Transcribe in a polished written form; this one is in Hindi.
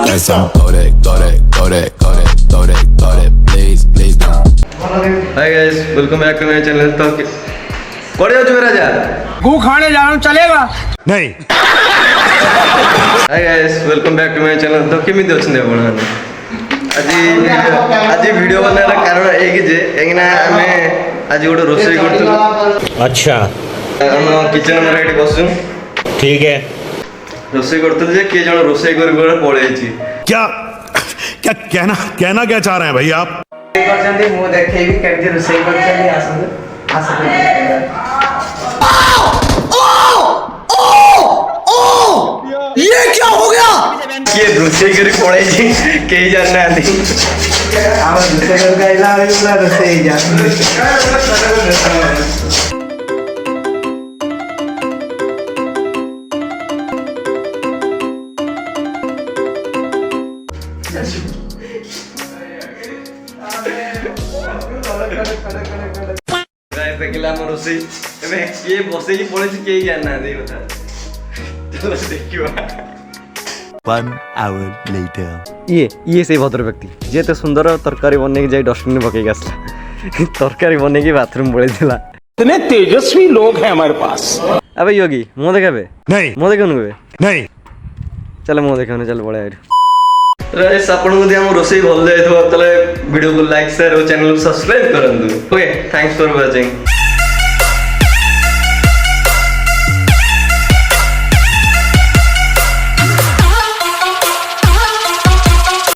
Got some go that, please don't. Hi guys, welcome back to my channel. तो कोड़े हो मेरा जा गू खाने जाना चलेगा नहीं। Hi guys, welcome back to my channel. तो केमिति अछन आपण माने आज वीडियो बनार कारण एक जे एगिना हमें आज गोटे रोसई करथु। अच्छा हम किचन में रेडी बसु ठीक है। रोसई करथु जे के जण रोसई कर पळे छी। क्या क्या कहना क्या चाह रहे हैं भाई आप? करछंती मु देखेबी केमति रोसई करछंती आसंत ये क्या हो गया? के रोसई कर पळे छी के जानना आंती हम रोसई कर गाइला वाला रोसई जा गाइस देखिला हम रोसई एमे के बसई पळे छी के जानना आंती कथा। चलो देखियो। 1 hour later. ये से भद्र व्यक्ति जे तो सुंदर तरकारी बने जाई डस्टबिन में पकई गसला तरकारी बने की बाथरूम पड़े थिला। इतने तेजस्वी लोग हैं हमारे पास। अबे योगी मुंह देखाबे नहीं मुंह देखनु बे नहीं। चल मुंह देखनु चल पळे आइर। गाइस आपन को हम रोसई भल जायथो तले वीडियो को लाइक शेयर और चैनल को सब्सक्राइब करंदु। Okay thanks for watching.